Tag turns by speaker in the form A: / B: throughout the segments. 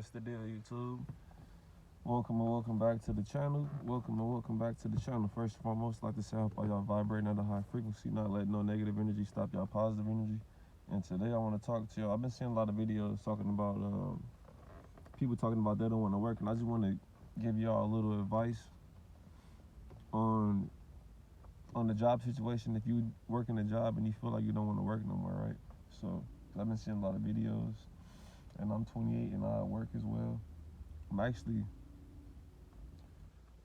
A: What's the deal, YouTube? Welcome and welcome back to the channel. Welcome and welcome back to the channel. First and foremost, I'd like to say I hope y'all vibrating at a high frequency, not letting no negative energy stop y'all positive energy. And today I want to talk to y'all. I've been seeing a lot of videos talking about people talking about they don't want to work, and I just want to give y'all a little advice on the job situation. If you working a job and you feel like you don't want to work no more, right? So I've been seeing a lot of videos, and I'm 28 and I work as well. I'm actually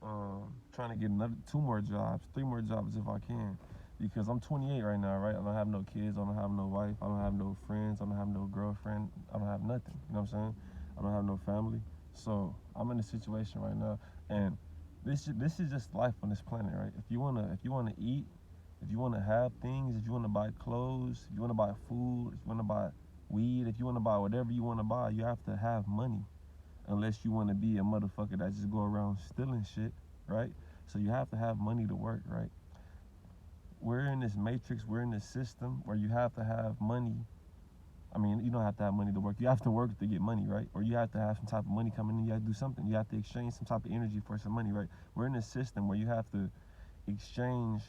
A: trying to get two more jobs, 3 more jobs if I can, because I'm 28 right now, right? I don't have no kids, I don't have no wife, I don't have no friends, I don't have no girlfriend, I don't have nothing, you know what I'm saying? I don't have no family. So I'm in a situation right now, and this is just life on this planet, right? If you wanna eat, if you wanna have things, if you wanna buy clothes, if you wanna buy food, if you wanna buy weed, if you wanna buy whatever you wanna buy, you have to have money. Unless you wanna be a motherfucker that just go around stealing shit, right? So you have to have money to work, right? We're in this matrix, we're in this system where you have to have money. I mean, you don't have to have money to work. You have to work to get money, right? Or you have to have some type of money coming in. You have to do something. You have to exchange some type of energy for some money, right? We're in a system where you have to exchange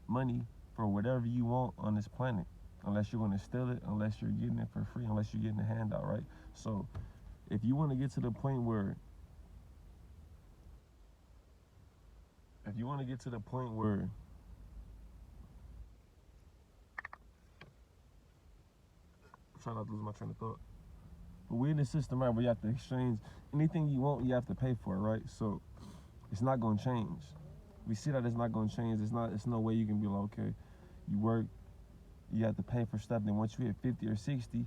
A: money for whatever you want on this planet. Unless you're going to steal it, unless you're getting it for free, unless you're getting a handout, right? So if you want to get to the point where try not to lose my train of thought. But we're in a system, right, where you have to exchange anything you want, you have to pay for it, right? So it's not gonna change. We see that it's not gonna change. It's no way you can be like, okay, you work, you have to pay for stuff, then once you hit 50 or 60, you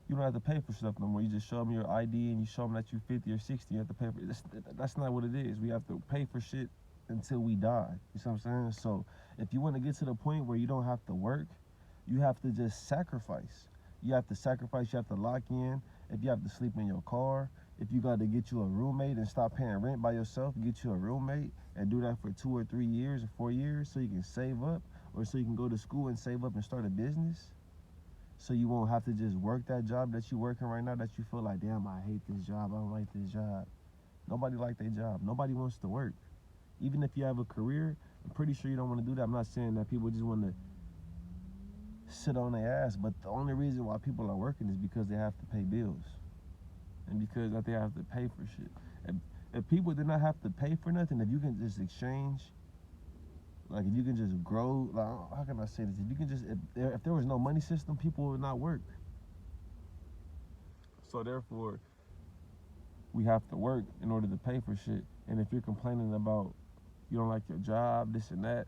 A: don't have to pay for stuff no more. You just show them your ID and you show them that you're 50 or 60, you have to pay for it. That's not what it is. We have to pay for shit until we die. You see what I'm saying? So if you want to get to the point where you don't have to work, you have to just sacrifice. You have to sacrifice, you have to lock in. If you have to sleep in your car, if you got to get you a roommate and stop paying rent by yourself, get you a roommate and do that for 2 or 3 years or 4 years so you can save up, or so you can go to school and save up and start a business, so you won't have to just work that job that you're working right now that you feel like, damn, I hate this job, I don't like this job. Nobody like their job. Nobody wants to work. Even if you have a career, I'm pretty sure you don't want to do that. I'm not saying that people just want to sit on their ass, but the only reason why people are working is because they have to pay bills and because that they have to pay for shit. If people did not have to pay for nothing, if you can just exchange, like if you can just grow, like, how can I say this? If you can just, if there was no money system, people would not work. So therefore, we have to work in order to pay for shit. And if you're complaining about you don't like your job, this and that,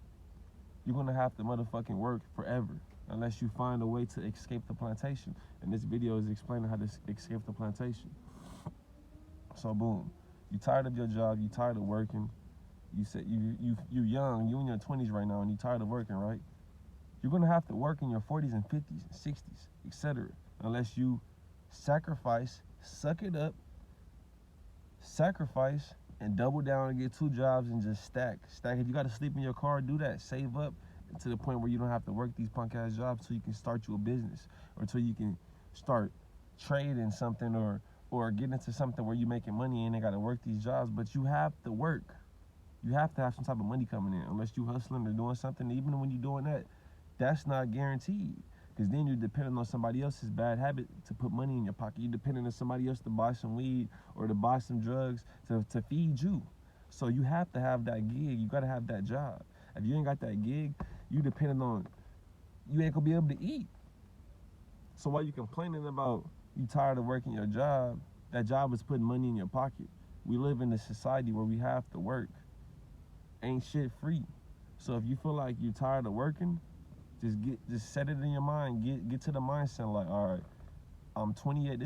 A: you're gonna have to motherfucking work forever unless you find a way to escape the plantation. And this video is explaining how to escape the plantation. So boom, you tired of your job, you tired of working, you said you're young, you in your 20s right now and you tired of working, right? You're gonna have to work in your 40s and 50s and 60s, etc. Unless you sacrifice, suck it up, sacrifice, and double down and get 2 jobs and just stack. If you gotta sleep in your car, do that. Save up to the point where you don't have to work these punk ass jobs so you can start you a business, or until you can start trading something, or get into something where you're making money and they gotta work these jobs. But you have to work. You have to have some type of money coming in, unless you hustling or doing something. Even when you're doing that, that's not guaranteed, because then you're depending on somebody else's bad habit to put money in your pocket. You're depending on somebody else to buy some weed or to buy some drugs to feed you. So you have to have that gig. You got to have that job. If you ain't got that gig, you depending on, you ain't gonna be able to eat. So while you complaining about you tired of working your job, that job is putting money in your pocket. We live in a society where we have to work. Ain't shit free. So if you feel like you're tired of working, just set it in your mind. Get to the mindset like, all right, I'm 28.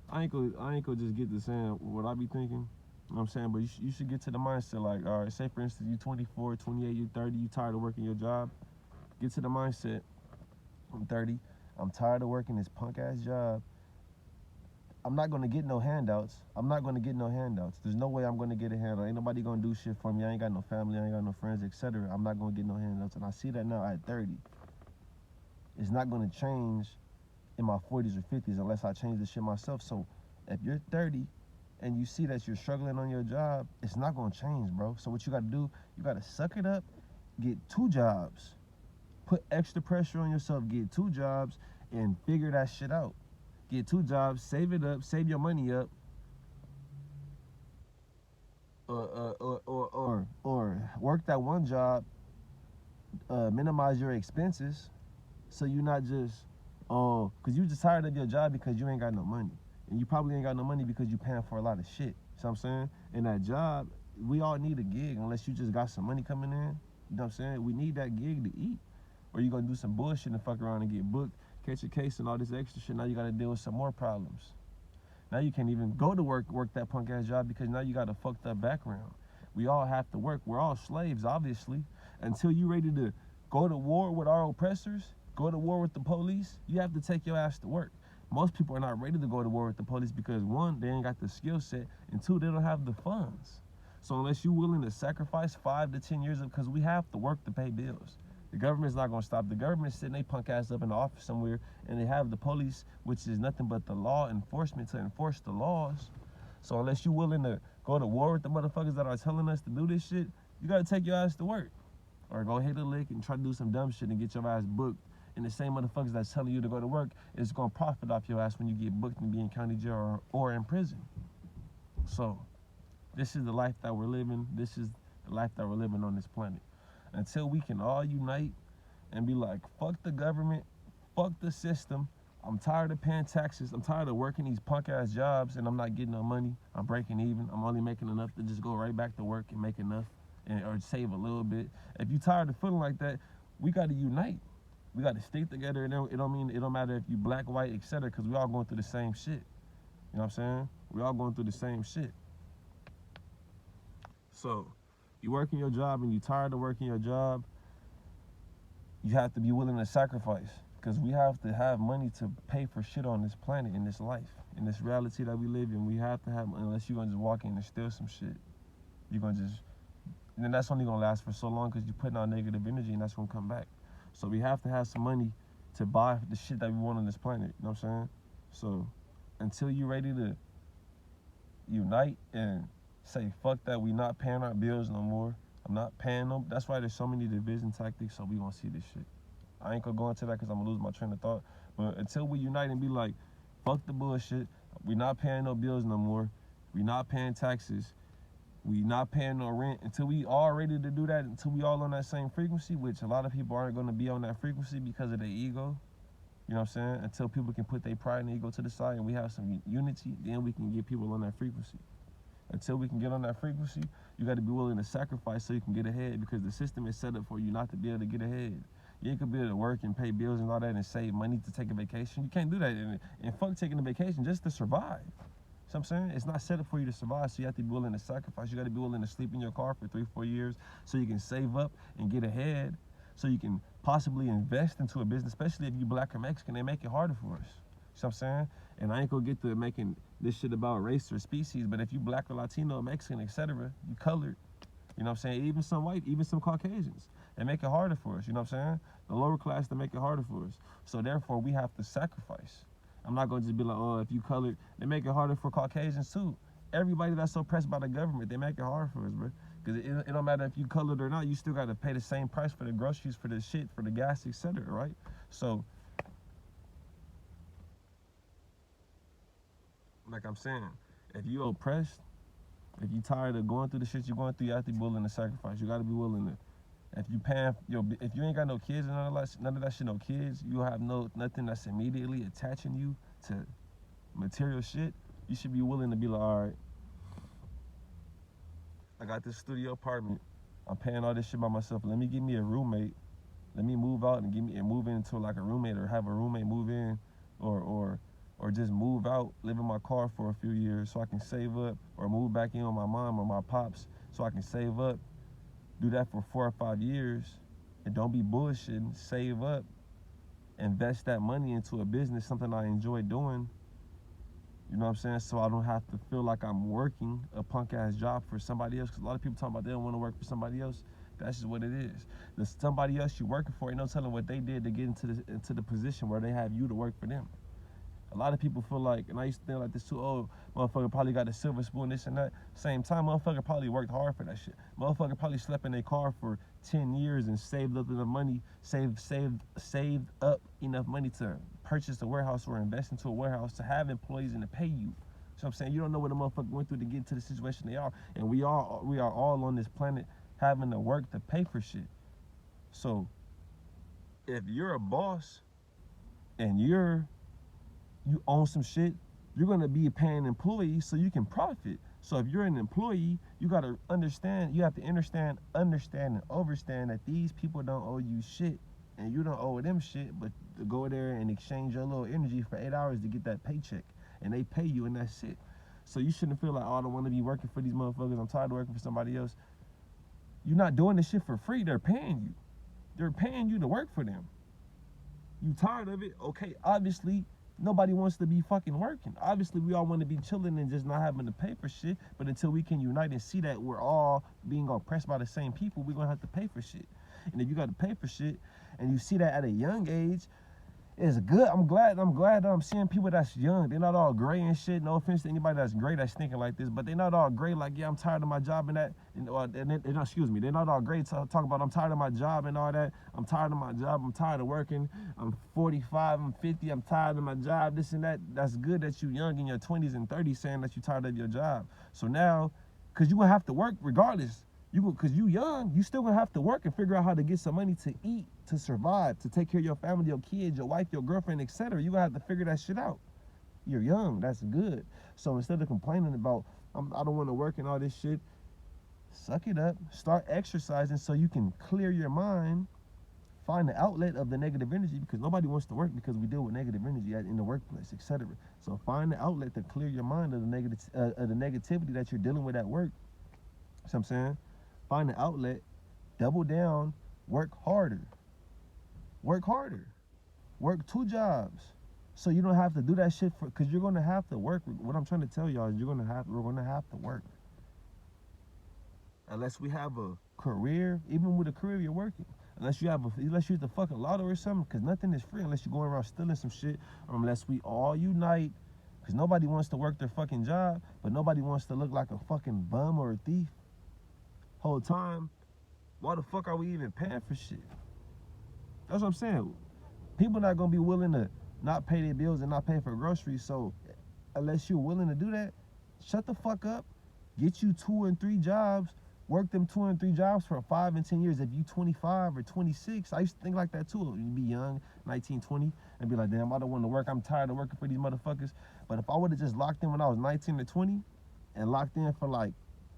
A: I ain't gonna just get to saying what I be thinking. You know what I'm saying? But you should get to the mindset like, all right, say for instance, you 24, 28, you 30, you tired of working your job. Get to the mindset, I'm 30, I'm tired of working this punk ass job. I'm not gonna get no handouts. There's no way I'm gonna get a handout. Ain't nobody gonna do shit for me. I ain't got no family, I ain't got no friends, etc. I'm not gonna get no handouts. And I see that now at 30. It's not gonna change in my 40s or 50s unless I change this shit myself. So If you're 30 and you see that you're struggling on your job, it's not gonna change, bro. So what you gotta do, you gotta suck it up, get 2 jobs, put extra pressure on yourself, get 2 jobs, and figure that shit out. Get 2 jobs, save it up, save your money up, or work that one job, minimize your expenses, so you're not just, cause you just tired of your job because you ain't got no money, and you probably ain't got no money because you paying for a lot of shit. See what I'm saying? And that job, we all need a gig unless you just got some money coming in. You know what I'm saying? We need that gig to eat, or you gonna do some bullshit and fuck around and get booked, catch a case, and all this extra shit. Now you gotta deal with some more problems. Now you can't even go to work that punk ass job because now you got a fucked up background. We all have to work. We're all slaves, obviously. Until you ready to go to war with our oppressors, go to war with the police, you have to take your ass to work. Most people are not ready to go to war with the police because, one, they ain't got the skill set, and two, they don't have the funds. So unless you're willing to sacrifice 5 to 10 years, because we have to work to pay bills. The government's not gonna stop. The government's sitting their punk ass up in the office somewhere, and they have the police, which is nothing but the law enforcement to enforce the laws. So unless you're willing to go to war with the motherfuckers that are telling us to do this shit, you gotta take your ass to work. Or go hit a lick and try to do some dumb shit and get your ass booked. And the same motherfuckers that's telling you to go to work is gonna profit off your ass when you get booked and be in county jail or in prison. So this is the life that we're living. This is the life that we're living on this planet. Until we can all unite and be like, fuck the government, fuck the system. I'm tired of paying taxes. I'm tired of working these punk ass jobs and I'm not getting no money. I'm breaking even. I'm only making enough to just go right back to work and make enough or save a little bit. If you tired of feeling like that, we got to unite. We got to stick together. And it don't matter if you black, white, etc. Because we all going through the same shit. You know what I'm saying? We all going through the same shit. So you working your job and you tired of working your job, you have to be willing to sacrifice, because we have to have money to pay for shit on this planet, in this life, in this reality that we live in. We have to have, unless you're gonna just walk in and steal some shit, you're gonna just, and then that's only gonna last for so long because you're putting out negative energy and that's gonna come back. So we have to have some money to buy the shit that we want on this planet. You know what I'm saying? So until you're ready to unite and say, fuck that, we not paying our bills no more, I'm not paying them. That's why there's so many division tactics, so we gonna see this shit. I ain't gonna go into that because I'm gonna lose my train of thought. But until we unite and be like, fuck the bullshit, we not paying no bills no more, we not paying taxes, we not paying no rent, until we all ready to do that, until we all on that same frequency, which a lot of people aren't gonna be on that frequency because of their ego. You know what I'm saying? Until people can put their pride and ego to the side and we have some unity, then we can get people on that frequency. Until we can get on that frequency, you got to be willing to sacrifice so you can get ahead, because the system is set up for you not to be able to get ahead. You ain't gonna be able to work and pay bills and all that and save money to take a vacation. You can't do that. And fuck taking a vacation just to survive. So I'm saying it's not set up for you to survive, so you have to be willing to sacrifice. You got to be willing to sleep in your car for 3-4 years so you can save up and get ahead, so you can possibly invest into a business, especially if you black or Mexican. They make it harder for us. You know what I'm saying? And I ain't gonna get to making this shit about race or species, but if you black or Latino, Mexican, etc., you colored, you know what I'm saying? Even some white, even some Caucasians, they make it harder for us, you know what I'm saying? The lower class, they make it harder for us. So therefore, we have to sacrifice. I'm not gonna just be like, oh, if you colored, they make it harder for Caucasians too. Everybody that's oppressed by the government, they make it hard for us, bro. Because it don't matter if you colored or not, you still gotta pay the same price for the groceries, for the shit, for the gas, etc., right? So, like I'm saying, if you oppressed, if you tired of going through the shit you're going through, you have to be willing to sacrifice. You gotta be willing to. If you paying if you ain't got no kids and none of that shit, no kids, you have nothing that's immediately attaching you to material shit, you should be willing to be like, all right, I got this studio apartment, I'm paying all this shit by myself. Let me get me a roommate. Let me move out and move into like a roommate, or have a roommate move in, or just move out, live in my car for a few years so I can save up, or move back in with my mom or my pops so I can save up. Do that for 4 or 5 years, and don't be bullshitting. Save up, invest that money into a business, something I enjoy doing. You know what I'm saying? So I don't have to feel like I'm working a punk ass job for somebody else. Because a lot of people talk about they don't want to work for somebody else. That's just what it is. The somebody else you're working for, ain't no telling what they did to get into the position where they have you to work for them. A lot of people feel like, and I used to think like this too, oh, motherfucker probably got a silver spoon, this and that. Same time, motherfucker probably worked hard for that shit. Motherfucker probably slept in their car for 10 years and saved up enough money, saved up enough money to purchase a warehouse or invest into a warehouse to have employees and to pay you. So I'm saying, you don't know what a motherfucker went through to get into the situation they are. And we are all on this planet having to work to pay for shit. So if you're a boss and you own some shit, you're gonna be paying employees so you can profit. So if you're an employee, you gotta understand, you have to understand and overstand that these people don't owe you shit and you don't owe them shit, but to go there and exchange your little energy for 8 hours to get that paycheck, and they pay you and that's it. So you shouldn't feel like, oh, I don't wanna be working for these motherfuckers, I'm tired of working for somebody else. You're not doing this shit for free, they're paying you. They're paying you to work for them. You tired of it? Okay, obviously, nobody wants to be fucking working. Obviously, we all want to be chilling and just not having to pay for shit. But until we can unite and see that we're all being oppressed by the same people, we're going to have to pay for shit. And if you got to pay for shit, and you see that at a young age, it's good. I'm glad that I'm seeing people that's young. They're not all gray and shit. No offense to anybody that's gray that's thinking like this, but they're not all gray like, yeah, I'm tired of my job and that. Excuse me, they're not all gray talk about I'm tired of my job and all that. I'm tired of my job. I'm tired of working. I'm 45. I'm 50. I'm tired of my job. This and that. That's good that you young in your 20s and 30s saying that you're tired of your job. So now, cause you gonna have to work regardless. Cause you young, you still gonna have to work and figure out how to get some money to eat, to survive, to take care of your family, your kids, your wife, your girlfriend, etc. You gonna have to figure that shit out. You're young, that's good. So instead of complaining about, I don't wanna work and all this shit, suck it up, start exercising so you can clear your mind, find the outlet of the negative energy, because nobody wants to work because we deal with negative energy in the workplace, etc. So find the outlet to clear your mind of the negativity that you're dealing with at work. You know what I'm saying? Find an outlet, double down, work harder. Work harder. Work 2 jobs. So you don't have to do that shit because you're gonna have to work. What I'm trying to tell y'all is we're gonna have to work. Unless we have a career, even with a career you're working. Unless you hit the fucking lotto or something, because nothing is free unless you're going around stealing some shit, or unless we all unite. Because nobody wants to work their fucking job, but nobody wants to look like a fucking bum or a thief. Whole time, why the fuck are we even paying for shit? That's what I'm saying. People not gonna be willing to not pay their bills and not pay for groceries. So unless you're willing to do that, shut the fuck up. Get you 2 and 3 jobs. Work them 2 and 3 jobs for 5 and 10 years. If you 25 or 26, I used to think like that too. You'd be young, 19, 20, and be like, damn, I don't want to work. I'm tired of working for these motherfuckers. But if I would have just locked in when I was 19 or 20 and locked in for like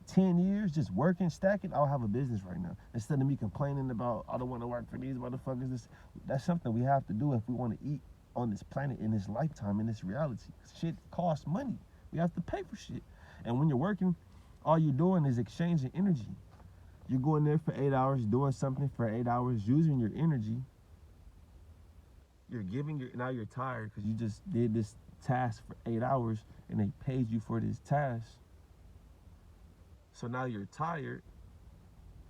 A: 10 years, just working, stacking, I'll have a business right now. Instead of me complaining about, I don't want to work for these motherfuckers. That's something we have to do if we want to eat on this planet, in this lifetime, in this reality. Shit costs money. We have to pay for shit. And when you're working, all you're doing is exchanging energy. You're going there for 8 hours, doing something for 8 hours, using your energy. You're now you're tired because you just did this task for 8 hours and they paid you for this task. So now you're tired,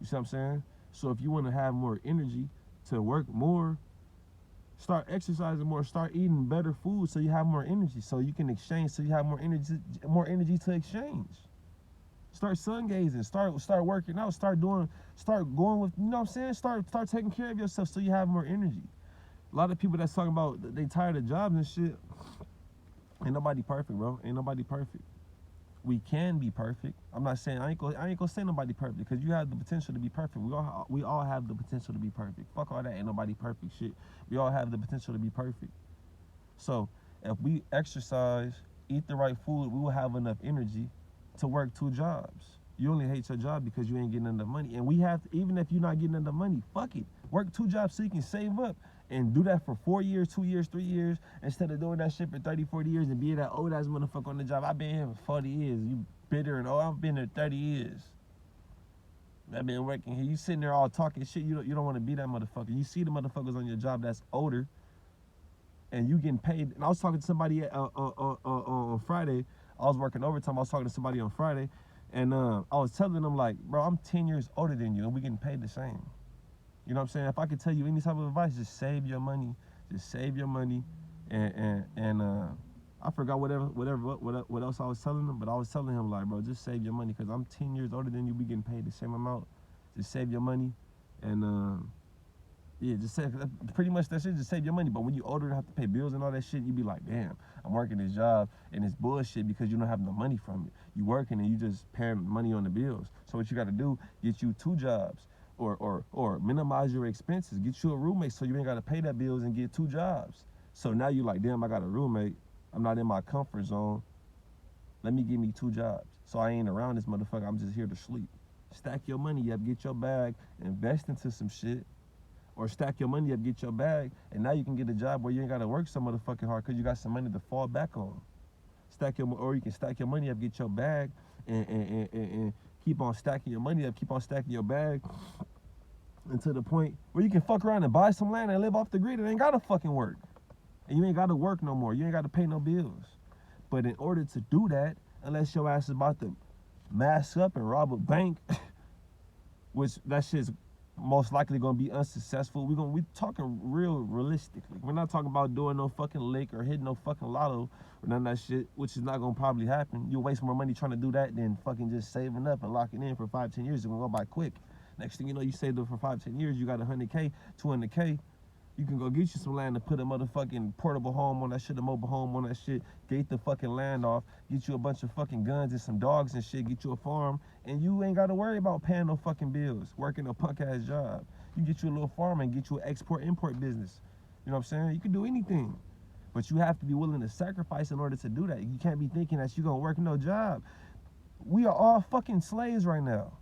A: you see what I'm saying? So if you want to have more energy to work more, start exercising more, start eating better food so you have more energy, so you can exchange, so you have more energy to exchange. Start sun gazing, start working out, start going with, you know what I'm saying? Start taking care of yourself so you have more energy. A lot of people that's talking about they tired of jobs and shit, ain't nobody perfect, bro. Ain't nobody perfect. We can be perfect. I'm not saying, I ain't gonna say nobody perfect, because you have the potential to be perfect. We all have the potential to be perfect. Fuck all that, ain't nobody perfect shit. We all have the potential to be perfect. So if we exercise, eat the right food, we will have enough energy to work 2 jobs. You only hate your job because you ain't getting enough money. And we have to, even if you're not getting enough money, fuck it. Work 2 jobs so you can save up and do that for 4 years, 2 years, 3 years, instead of doing that shit for 30, 40 years and being that old ass motherfucker on the job. I've been here for 40 years. You bitter and I've been there 30 years. I've been working here. You sitting there all talking shit. You don't want to be that motherfucker. You see the motherfuckers on your job that's older and you getting paid. And I was talking to somebody on Friday. I was working overtime. I was talking to somebody on Friday, and I was telling them, like, bro, I'm 10 years older than you, and we getting paid the same. You know what I'm saying? If I could tell you any type of advice, just save your money. Just save your money, and I forgot what else I was telling him, but I was telling him like, bro, just save your money because I'm 10 years older than you. We getting paid the same amount. Just save your money, and yeah, just save. Pretty much that shit. Just save your money. But when you older and have to pay bills and all that shit, you be like, damn, I'm working this job and it's bullshit because you don't have no money from it. You working and you just paying money on the bills. So what you got to do? Get you 2 jobs, or minimize your expenses. Get you a roommate so you ain't got to pay that bills and get 2 jobs. So now you like, damn, I got a roommate. I'm not in my comfort zone. Let me give me 2 jobs. So I ain't around this motherfucker. I'm just here to sleep. Stack your money up, get your bag, invest into some shit. Or stack your money up, get your bag, and now you can get a job where you ain't gotta work so motherfucking hard because you got some money to fall back on. Or you can stack your money up, get your bag, and keep on stacking your money up, keep on stacking your bag, until the point where you can fuck around and buy some land and live off the grid and ain't gotta fucking work. And you ain't gotta work no more. You ain't gotta pay no bills. But in order to do that, unless your ass is about to mask up and rob a bank, which that shit's most likely gonna be unsuccessful. We talking realistically. We're not talking about doing no fucking lick or hitting no fucking lotto or none of that shit, which is not gonna probably happen. You'll waste more money trying to do that than fucking just saving up and locking in for 5-10 years. It's gonna go by quick. Next thing you know, you saved up for 5-10 years, you got 100K, 200K. You can go get you some land and put a motherfucking portable home on that shit, a mobile home on that shit, gate the fucking land off, get you a bunch of fucking guns and some dogs and shit, get you a farm, and you ain't gotta worry about paying no fucking bills, working a punk ass job. You get you a little farm and get you an export-import business. You know what I'm saying? You can do anything. But you have to be willing to sacrifice in order to do that. You can't be thinking that you're gonna work no job. We are all fucking slaves right now.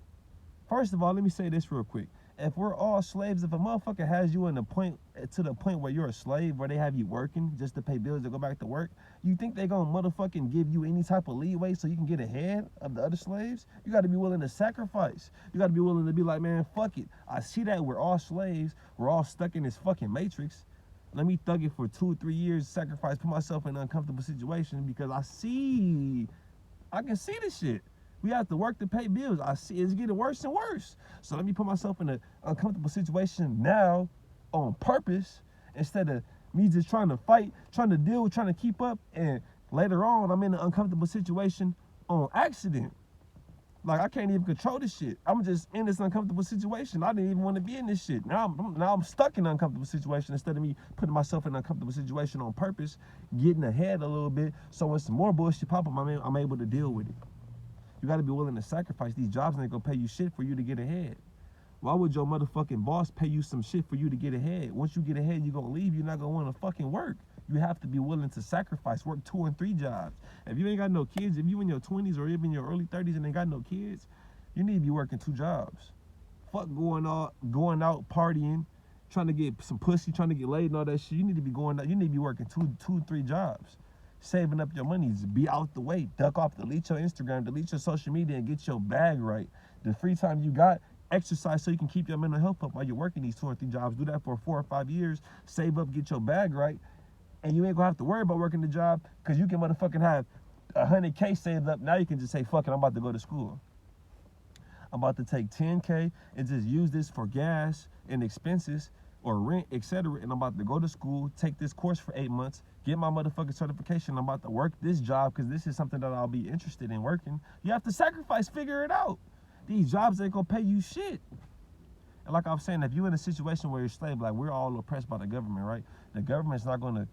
A: First of all, let me say this real quick. If we're all slaves, if a motherfucker has you to the point where you're a slave, where they have you working just to pay bills to go back to work, you think they gonna motherfucking give you any type of leeway so you can get ahead of the other slaves? You gotta be willing to sacrifice. You gotta be willing to be like, man, fuck it. I see that we're all slaves. We're all stuck in this fucking matrix. Let me thug it for 2 or 3 years, sacrifice, put myself in an uncomfortable situation because I can see this shit. We have to work to pay bills. I see it's getting worse and worse. So let me put myself in an uncomfortable situation now on purpose instead of me just trying to fight, trying to deal, trying to keep up, and later on I'm in an uncomfortable situation on accident. Like I can't even control this shit. I'm just in this uncomfortable situation. I didn't even want to be in this shit. Now I'm stuck in an uncomfortable situation instead of me putting myself in an uncomfortable situation on purpose, getting ahead a little bit. So when some more bullshit pop up, I'm able to deal with it. You gotta be willing to sacrifice. These jobs ain't gonna pay you shit for you to get ahead. Why would your motherfucking boss pay you some shit for you to get ahead? Once you get ahead, you're gonna leave. You're not gonna wanna fucking work. You have to be willing to sacrifice, work 2 and 3 jobs. If you ain't got no kids, if you in your 20s or even your early 30s and ain't got no kids, you need to be working 2 jobs. Fuck going out partying, trying to get some pussy, trying to get laid and all that shit. You need to be going out. You need to be working 2, 3 jobs. Saving up your money, be out the way, duck off, delete your Instagram, delete your social media, and get your bag right. The free time you got, exercise so you can keep your mental health up while you're working these 2 or 3 jobs. Do that for 4 or 5 years, save up, get your bag right, and you ain't gonna have to worry about working the job because you can motherfucking have 100K saved up. Now you can just say, fuck it, I'm about to go to school. I'm about to take 10K and just use this for gas and expenses or rent, etc. And I'm about to go to school, take this course for 8 months, get my motherfucking certification. I'm about to work this job because this is something that I'll be interested in working. You have to sacrifice, figure it out. These jobs ain't gonna pay you shit. And like I was saying, if you're in a situation where you're a slave, like we're all oppressed by the government, right? The government's not gonna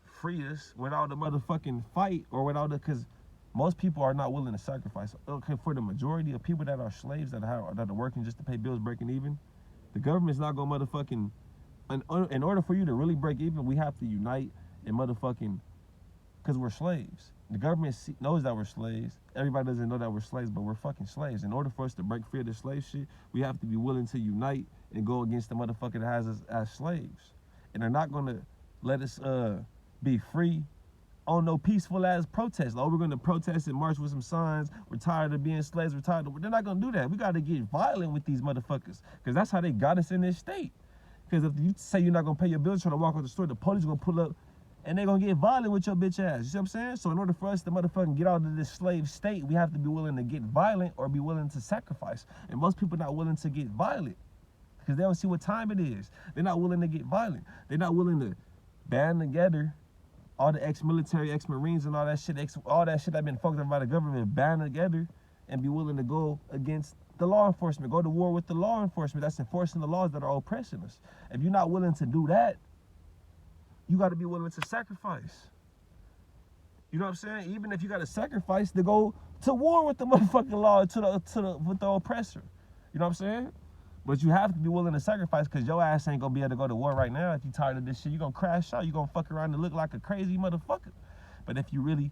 A: free us without the motherfucking fight or without it, because most people are not willing to sacrifice. Okay, for the majority of people that are slaves that are working just to pay bills, breaking even, the government's not gonna motherfucking, in order for you to really break even, we have to unite and motherfucking, because we're slaves. The government knows that we're slaves. Everybody doesn't know that we're slaves, but we're fucking slaves. In order for us to break free of the slave shit, we have to be willing to unite and go against the motherfucker that has us as slaves. And they're not gonna let us be free on no peaceful ass protest. Like, we're gonna protest and march with some signs. We're tired of being slaves. They're not gonna do that. We gotta get violent with these motherfuckers, because that's how they got us in this state. Because if you say you're not gonna pay your bills, trying to walk out the store, the police gonna pull up and they're gonna get violent with your bitch ass. You see what I'm saying? So in order for us to motherfucking get out of this slave state, we have to be willing to get violent or be willing to sacrifice. And most people not willing to get violent because they don't see what time it is. They're not willing to get violent. They're not willing to band together all the ex-military, ex-marines, and all that shit that been fucked up by the government, band together and be willing to go against the law enforcement, go to war with the law enforcement that's enforcing the laws that are oppressing us. If you're not willing to do that, you got to be willing to sacrifice. You know what I'm saying? Even if you got to sacrifice to go to war with the motherfucking law, with the oppressor. You know what I'm saying? But you have to be willing to sacrifice, because your ass ain't going to be able to go to war right now. If you tired of this shit, you're going to crash out. You're going to fuck around and look like a crazy motherfucker. But if you really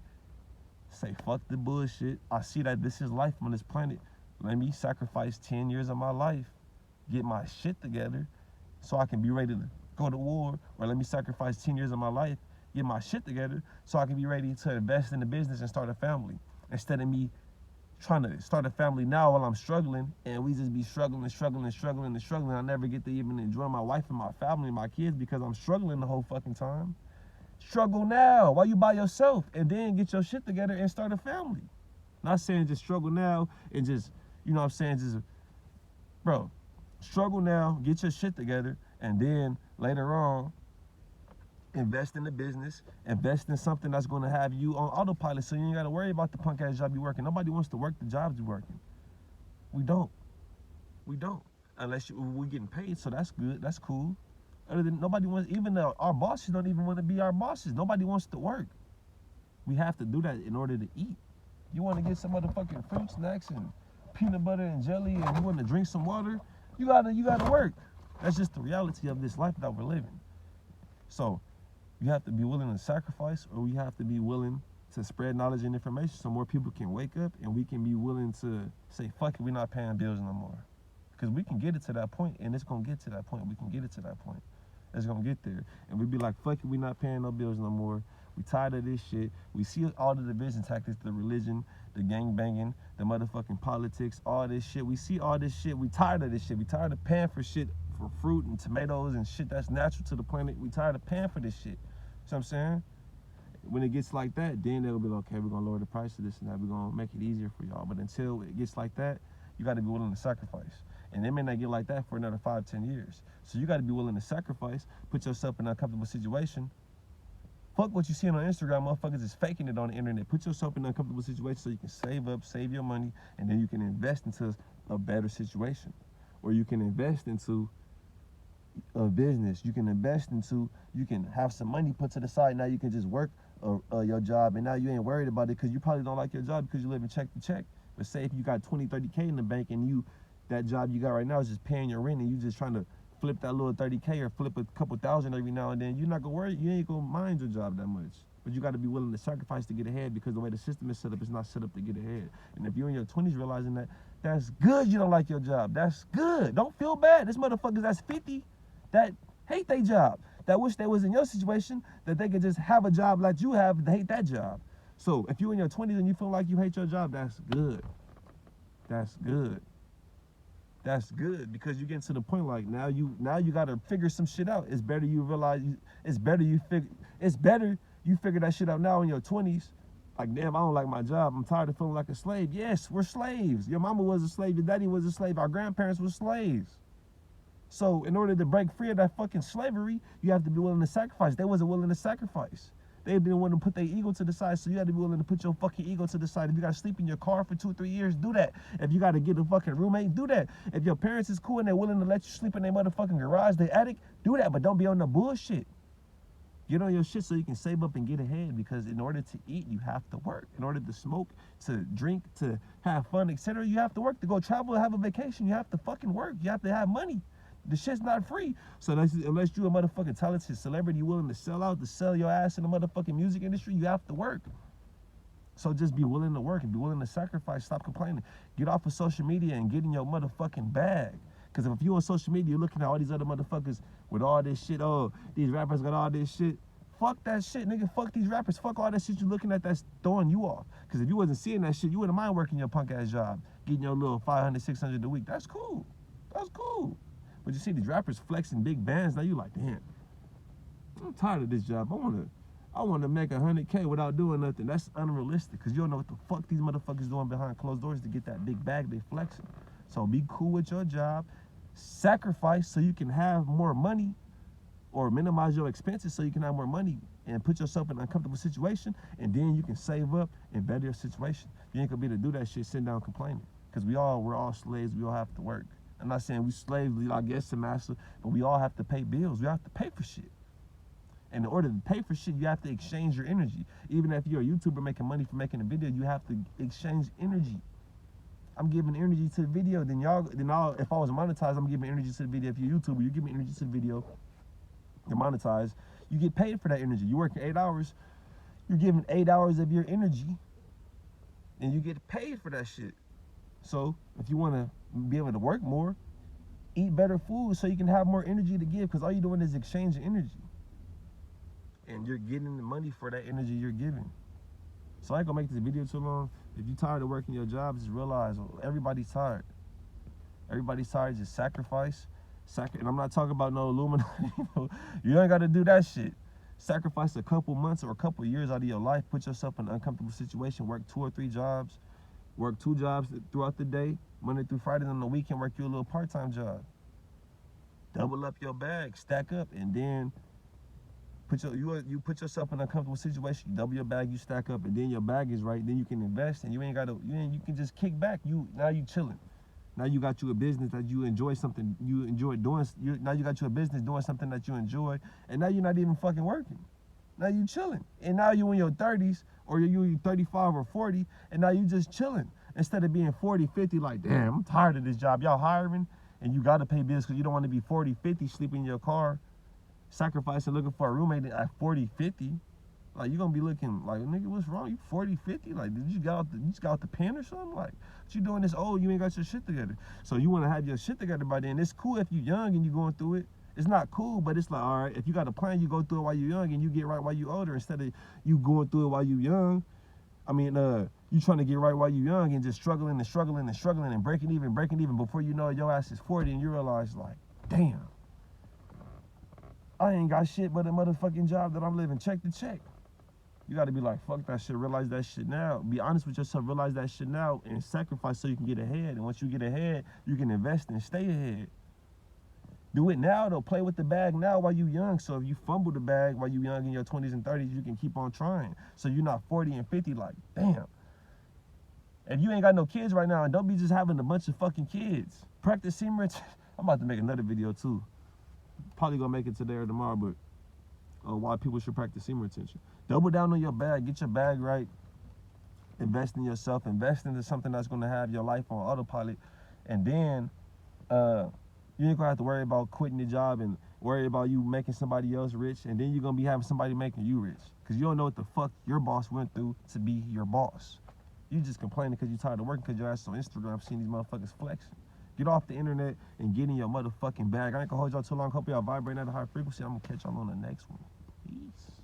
A: say, fuck the bullshit, I see that this is life on this planet. Let me sacrifice 10 years of my life, get my shit together so I can be ready to go to war. Or let me sacrifice 10 years of my life, get my shit together so I can be ready to invest in the business and start a family. Instead of me trying to start a family now while I'm struggling, and we just be struggling. I never get to even enjoy my wife and my family and my kids because I'm struggling the whole fucking time. Struggle now while you by yourself, and then get your shit together and start a family. Not saying just struggle now and just, you know what I'm saying, just, bro, struggle now, get your shit together, and then later on, invest in the business, invest in something that's going to have you on autopilot so you ain't got to worry about the punk ass job you working. Nobody wants to work the jobs you working. We don't. Unless we're getting paid, so that's good, that's cool. Other than nobody wants, even our bosses don't even want to be our bosses. Nobody wants to work. We have to do that in order to eat. You want to get some motherfucking fruit snacks and peanut butter and jelly, and you want to drink some water, you gotta work. That's just the reality of this life that we're living. So you have to be willing to sacrifice, or we have to be willing to spread knowledge and information so more people can wake up and we can be willing to say, fuck it, we're not paying bills no more. Because we can get it to that point, and it's going to get to that point. We can get it to that point. It's going to get there. And we be like, fuck it, we're not paying no bills no more. We tired of this shit. We see all the division tactics, the religion, the gang banging, the motherfucking politics, all this shit. We see all this shit. We tired of this shit. We tired of paying for shit, for fruit and tomatoes and shit that's natural to the planet. We tired of paying for this shit. You know what I'm saying? When it gets like that, then they'll be like, okay, we're going to lower the price of this and that. We're going to make it easier for y'all. But until it gets like that, you got to be willing to sacrifice. And it may not get like that for another 5-10 years. So you got to be willing to sacrifice, put yourself in an uncomfortable situation. Fuck what you see on Instagram. Motherfuckers is faking it on the internet. Put yourself in an uncomfortable situation so you can save up, save your money, and then you can invest into a better situation. Or you can invest into a business. You can invest into, you can have some money put to the side. Now you can just work your job, and now you ain't worried about it because you probably don't like your job because you live in check to check. But say if you got 20, 30K in the bank, and that job you got right now is just paying your rent, and you just trying to flip that little 30K or flip a couple thousand every now and then, you're not gonna worry, you ain't gonna mind your job that much. But you gotta be willing to sacrifice to get ahead, because the way the system is set up, it's not set up to get ahead. And if you're in your 20s realizing that, that's good you don't like your job. That's good. Don't feel bad. There's motherfuckers that's 50 that hate their job, that wish they was in your situation, that they could just have a job like you have, and hate that job. So if you're in your 20s and you feel like you hate your job, that's good. That's good. That's good, because you get to the point like now you gotta figure some shit out. It's better you realize it's better you figure that shit out now in your 20s. Like, damn, I don't like my job. I'm tired of feeling like a slave. Yes, we're slaves. Your mama was a slave. Your daddy was a slave. Our grandparents were slaves. So in order to break free of that fucking slavery, you have to be willing to sacrifice. They wasn't willing to sacrifice. They didn't want to put their ego to the side, so you had to be willing to put your fucking ego to the side. If you got to sleep in your car for 2-3 years, do that. If you got to get a fucking roommate, do that. If your parents is cool and they're willing to let you sleep in their motherfucking garage, their attic, do that. But don't be on the bullshit. Get on your shit so you can save up and get ahead, because in order to eat, you have to work. In order to smoke, to drink, to have fun, etc., you have to work. To go travel, have a vacation, you have to fucking work. You have to have money. The shit's not free. So unless you a motherfucking talented celebrity willing to sell out, to sell your ass in the motherfucking music industry, you have to work. So just be willing to work and be willing to sacrifice. Stop complaining. Get off of social media and get in your motherfucking bag. Because if you on social media, you're looking at all these other motherfuckers with all this shit. Oh, these rappers got all this shit. Fuck that shit, nigga. Fuck these rappers. Fuck all that shit you're looking at that's throwing you off. Because if you wasn't seeing that shit, you wouldn't mind working your punk ass job, getting your little 500, 600 a week. That's cool. That's cool. But you see these rappers flexing big bands, now you like, damn, I'm tired of this job. I wanna make 100K without doing nothing. That's unrealistic, because you don't know what the fuck these motherfuckers doing behind closed doors to get that big bag they flexing. So be cool with your job, sacrifice so you can have more money, or minimize your expenses so you can have more money. and put yourself in an uncomfortable situation, and then you can save up and better your situation. You ain't gonna be able to do that shit sitting down complaining. Because we're all slaves, we all have to work. I'm not saying we slaves, I guess, to master, but we all have to pay bills. We have to pay for shit. And in order to pay for shit, you have to exchange your energy. Even if you're a YouTuber making money for making a video, you have to exchange energy. I'm giving energy to the video, then if I was monetized, I'm giving energy to the video. If you're a YouTuber, you give me energy to the video, you're monetized, you get paid for that energy. You working 8 hours, you're giving 8 hours of your energy, and you get paid for that shit. So if you want to be able to work more, eat better food so you can have more energy to give, because all you're doing is exchanging energy. And you're getting the money for that energy you're giving. So I ain't gonna make this video too long. If you're tired of working your job, just realize everybody's tired. Everybody's tired. Just sacrifice. And I'm not talking about no Illuminati. You ain't gotta do that shit. Sacrifice a couple months or a couple years out of your life. Put yourself in an uncomfortable situation. Work 2 or 3 jobs. Work 2 jobs throughout the day. Monday through Friday. On the weekend, work you a little part-time job. Double up your bag. Stack up. And then you put yourself in an uncomfortable situation. You double your bag, you stack up, and then your bag is right. Then you can invest, and you can just kick back. Now you chilling. Now you got you a business that you enjoy, something you enjoy doing. Now you got you a business doing something that you enjoy, and now you're not even fucking working. Now you chilling, and now you in your 30s or you 35 or 40, and now you just chilling instead of being 40, 50. Like, damn, I'm tired of this job. Y'all hiring, and you got to pay bills because you don't want to be 40, 50 sleeping in your car, sacrificing looking for a roommate at 40, 50. Like, you're gonna be looking like, nigga, what's wrong? You 40, 50? Like, did you got out the pen or something? Like, what you doing this old? You ain't got your shit together. So you wanna have your shit together by then. It's cool if you're young and you're going through it. It's not cool, but it's like, all right, if you got a plan, you go through it while you're young and you get right while you're older, instead of you going through it while you're young. I mean, you trying to get right while you're young and just struggling and breaking even before you know it, your ass is 40 and you realize, like, damn, I ain't got shit but a motherfucking job that I'm living check to check. You gotta be like, fuck that shit, realize that shit now. Be honest with yourself, realize that shit now, and sacrifice so you can get ahead. And once you get ahead, you can invest and stay ahead. Do it now though, play with the bag now while you young. So if you fumble the bag while you young in your 20s and 30s, you can keep on trying. So you're not 40 and 50 like, damn. If you ain't got no kids right now, and don't be just having a bunch of fucking kids. Practice semen. I'm about to make another video too. Probably gonna make it today or tomorrow, but why people should practice semen retention. Double down on your bag, get your bag right, invest in yourself, invest into something that's gonna have your life on autopilot, and then you ain't gonna have to worry about quitting your job and worry about you making somebody else rich, and then you're gonna be having somebody making you rich, because you don't know what the fuck your boss went through to be your boss. You just complaining because you're tired of working because your ass on Instagram seeing these motherfuckers flexing. Get off the internet and get in your motherfucking bag. I ain't gonna hold y'all too long. Hope y'all vibrating at a high frequency. I'm gonna catch y'all on the next one. Peace.